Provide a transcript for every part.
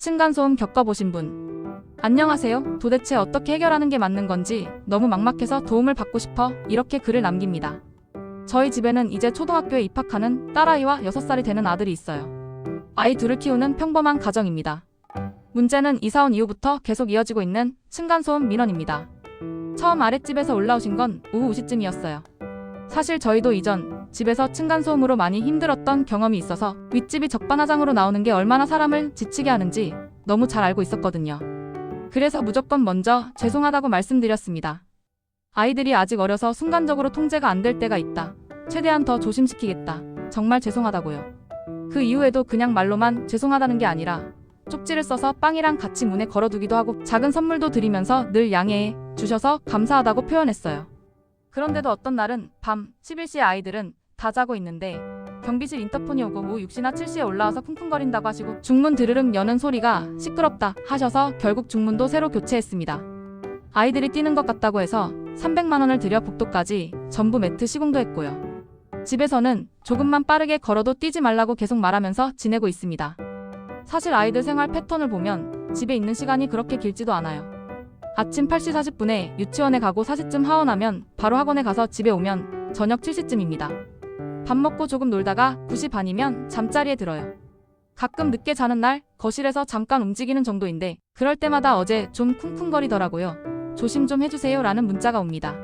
층간소음 겪어보신 분? 안녕하세요. 도대체 어떻게 해결하는 게 맞는 건지 너무 막막해서 도움을 받고 싶어 이렇게 글을 남깁니다. 저희 집에는 이제 초등학교에 입학하는 딸아이와 6살이 되는 아들이 있어요. 아이 둘을 키우는 평범한 가정입니다. 문제는 이사 온 이후부터 계속 이어지고 있는 층간소음 민원입니다. 처음 아랫집에서 올라오신 건 오후 5시쯤이었어요. 사실 저희도 이전 집에서 층간소음으로 많이 힘들었던 경험이 있어서 윗집이 적반하장으로 나오는 게 얼마나 사람을 지치게 하는지 너무 잘 알고 있었거든요. 그래서 무조건 먼저 죄송하다고 말씀드렸습니다. 아이들이 아직 어려서 순간적으로 통제가 안 될 때가 있다. 최대한 더 조심시키겠다. 정말 죄송하다고요. 그 이후에도 그냥 말로만 죄송하다는 게 아니라 쪽지를 써서 빵이랑 같이 문에 걸어두기도 하고 작은 선물도 드리면서 늘 양해해 주셔서 감사하다고 표현했어요. 그런데도 어떤 날은 밤 11시에 아이들은 다 자고 있는데 경비실 인터폰이 오고 오후 6시나 7시에 올라와서 쿵쿵거린다고 하시고 중문 드르륵 여는 소리가 시끄럽다 하셔서 결국 중문도 새로 교체했습니다. 아이들이 뛰는 것 같다고 해서 300만 원을 들여 복도까지 전부 매트 시공도 했고요. 집에서는 조금만 빠르게 걸어도 뛰지 말라고 계속 말하면서 지내고 있습니다. 사실 아이들 생활 패턴을 보면 집에 있는 시간이 그렇게 길지도 않아요. 아침 8시 40분에 유치원에 가고 4시쯤 하원하면 바로 학원에 가서 집에 오면 저녁 7시쯤입니다. 밥 먹고 조금 놀다가 9시 반이면 잠자리에 들어요. 가끔 늦게 자는 날 거실에서 잠깐 움직이는 정도인데 그럴 때마다 어제 좀 쿵쿵거리더라고요. 조심 좀 해주세요 라는 문자가 옵니다.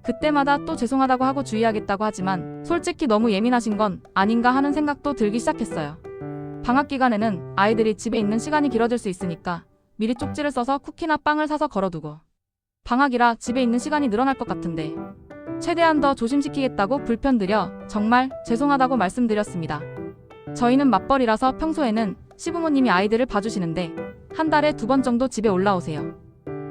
그때마다 또 죄송하다고 하고 주의하겠다고 하지만 솔직히 너무 예민하신 건 아닌가 하는 생각도 들기 시작했어요. 방학 기간에는 아이들이 집에 있는 시간이 길어질 수 있으니까 미리 쪽지를 써서 쿠키나 빵을 사서 걸어두고 방학이라 집에 있는 시간이 늘어날 것 같은데 최대한 더 조심시키겠다고 불편드려 정말 죄송하다고 말씀드렸습니다. 저희는 맞벌이라서 평소에는 시부모님이 아이들을 봐주시는데 한 달에 2번 정도 집에 올라오세요.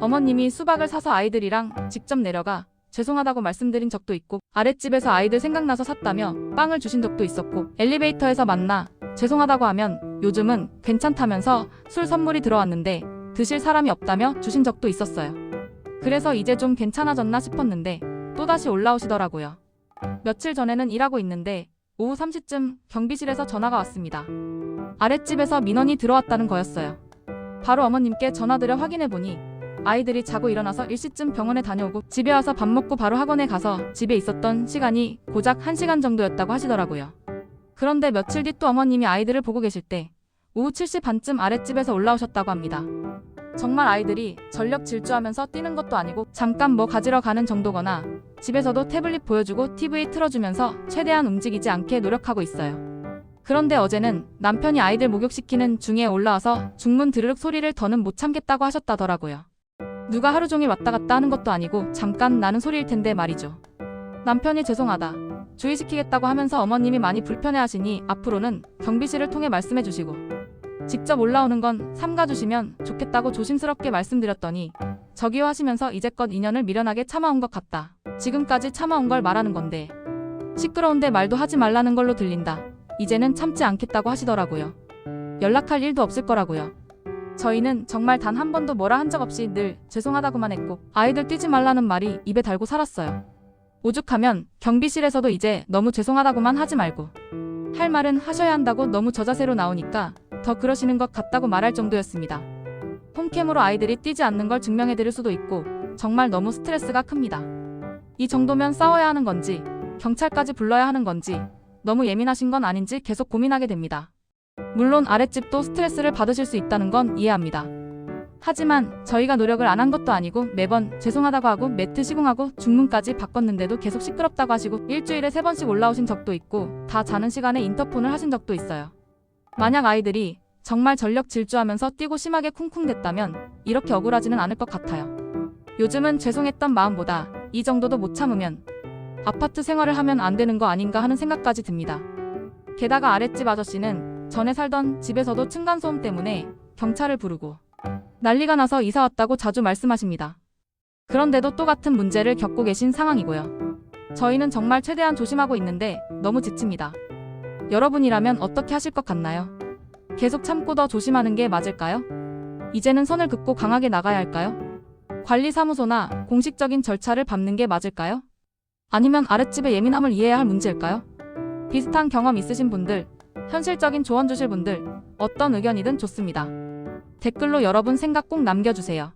어머님이 수박을 사서 아이들이랑 직접 내려가 죄송하다고 말씀드린 적도 있고 아랫집에서 아이들 생각나서 샀다며 빵을 주신 적도 있었고 엘리베이터에서 만나 죄송하다고 하면 요즘은 괜찮다면서 술 선물이 들어왔는데 드실 사람이 없다며 주신 적도 있었어요. 그래서 이제 좀 괜찮아졌나 싶었는데 또다시 올라오시더라고요. 며칠 전에는 일하고 있는데 오후 3시쯤 경비실에서 전화가 왔습니다. 아랫집에서 민원이 들어왔다는 거였어요. 바로 어머님께 전화드려 확인해보니 아이들이 자고 일어나서 1시쯤 병원에 다녀오고 집에 와서 밥 먹고 바로 학원에 가서 집에 있었던 시간이 고작 1시간 정도였다고 하시더라고요. 그런데 며칠 뒤 또 어머님이 아이들을 보고 계실 때 오후 7시 반쯤 아랫집에서 올라오셨다고 합니다. 정말 아이들이 전력 질주하면서 뛰는 것도 아니고 잠깐 뭐 가지러 가는 정도거나 집에서도 태블릿 보여주고 TV 틀어주면서 최대한 움직이지 않게 노력하고 있어요. 그런데 어제는 남편이 아이들 목욕시키는 중에 올라와서 중문 드르륵 소리를 더는 못 참겠다고 하셨다더라고요. 누가 하루 종일 왔다 갔다 하는 것도 아니고 잠깐 나는 소리일 텐데 말이죠. 남편이 죄송하다, 주의시키겠다고 하면서 어머님이 많이 불편해하시니 앞으로는 경비실을 통해 말씀해 주시고 직접 올라오는 건 삼가주시면 좋겠다고 조심스럽게 말씀드렸더니 저기요 하시면서 이제껏 인연을 미련하게 참아온 것 같다. 지금까지 참아온 걸 말하는 건데 시끄러운데 말도 하지 말라는 걸로 들린다. 이제는 참지 않겠다고 하시더라고요. 연락할 일도 없을 거라고요. 저희는 정말 단 한 번도 뭐라 한 적 없이 늘 죄송하다고만 했고 아이들 뛰지 말라는 말이 입에 달고 살았어요. 오죽하면 경비실에서도 이제 너무 죄송하다고만 하지 말고 할 말은 하셔야 한다고 너무 저자세로 나오니까 더 그러시는 것 같다고 말할 정도였습니다. 홈캠으로 아이들이 뛰지 않는 걸 증명해드릴 수도 있고 정말 너무 스트레스가 큽니다. 이 정도면 싸워야 하는 건지 경찰까지 불러야 하는 건지 너무 예민하신 건 아닌지 계속 고민하게 됩니다. 물론 아랫집도 스트레스를 받으실 수 있다는 건 이해합니다. 하지만 저희가 노력을 안 한 것도 아니고 매번 죄송하다고 하고 매트 시공하고 중문까지 바꿨는데도 계속 시끄럽다고 하시고 일주일에 3번씩 올라오신 적도 있고 다 자는 시간에 인터폰을 하신 적도 있어요. 만약 아이들이 정말 전력 질주하면서 뛰고 심하게 쿵쿵댔다면 이렇게 억울하지는 않을 것 같아요. 요즘은 죄송했던 마음보다 이 정도도 못 참으면 아파트 생활을 하면 안 되는 거 아닌가 하는 생각까지 듭니다. 게다가 아랫집 아저씨는 전에 살던 집에서도 층간소음 때문에 경찰을 부르고 난리가 나서 이사 왔다고 자주 말씀하십니다. 그런데도 또 같은 문제를 겪고 계신 상황이고요. 저희는 정말 최대한 조심하고 있는데 너무 지칩니다. 여러분이라면 어떻게 하실 것 같나요? 계속 참고 더 조심하는 게 맞을까요? 이제는 선을 긋고 강하게 나가야 할까요? 관리사무소나 공식적인 절차를 밟는 게 맞을까요? 아니면 아랫집의 예민함을 이해해야 할 문제일까요? 비슷한 경험 있으신 분들, 현실적인 조언 주실 분들, 어떤 의견이든 좋습니다. 댓글로 여러분 생각 꼭 남겨주세요.